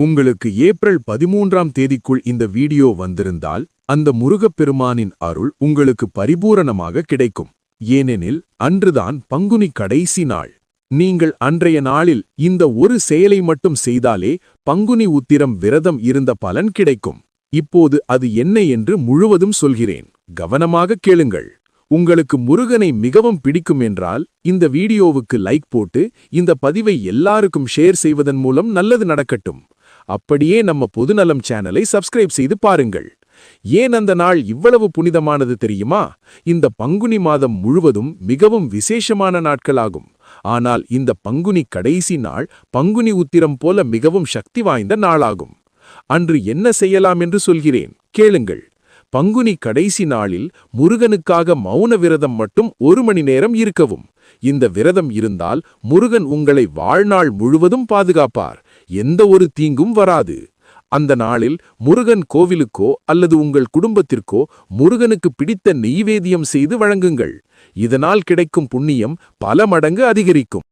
உங்களுக்கு ஏப்ரல் 13ஆம் தேதிக்குள் இந்த வீடியோ வந்திருந்தால் அந்த முருகப்பெருமானின் அருள் உங்களுக்கு பரிபூரணமாக கிடைக்கும். ஏனெனில் அன்றுதான் பங்குனி கடைசி நாள். நீங்கள் அன்றைய நாளில் இந்த ஒரு செயலை மட்டும் செய்தாலே பங்குனி உத்திரம் விரதம் இருந்த பலன் கிடைக்கும். இப்போது அது என்ன என்று முழுவதும் சொல்கிறேன், கவனமாக கேளுங்கள். உங்களுக்கு முருகனை மிகவும் பிடிக்கும் என்றால் இந்த வீடியோவுக்கு லைக் போட்டு இந்த பதிவை எல்லாருக்கும் ஷேர் செய்வதன் மூலம் நல்லது நடக்கட்டும். அப்படியே நம்ம பொதுநலம் சேனலை சப்ஸ்கிரைப் செய்து பாருங்கள். ஏன் அந்த நாள் இவ்வளவு புனிதமானது தெரியுமா? இந்த பங்குனி மாதம் முழுவதும் மிகவும் விசேஷமான நாட்களாகும். ஆனால் இந்த பங்குனி கடைசி நாள் பங்குனி உத்திரம் போல மிகவும் சக்தி வாய்ந்த நாளாகும். அன்று என்ன செய்யலாம் என்று சொல்கிறேன், கேளுங்கள். பங்குனி கடைசி நாளில் முருகனுக்காக மௌன விரதம் மட்டும் 1 மணி நேரம் இருக்கவும். இந்த விரதம் இருந்தால் முருகன் உங்களை வாழ்நாள் முழுவதும் பாதுகாப்பார், எந்த ஒரு தீங்கும் வராது. அந்த நாளில் முருகன் கோவிலுக்கோ அல்லது உங்கள் குடும்பத்திற்கோ முருகனுக்கு பிடித்த நெய்வேத்தியம் செய்து வழங்குங்கள். இதனால் கிடைக்கும் புண்ணியம் பல மடங்கு அதிகரிக்கும்.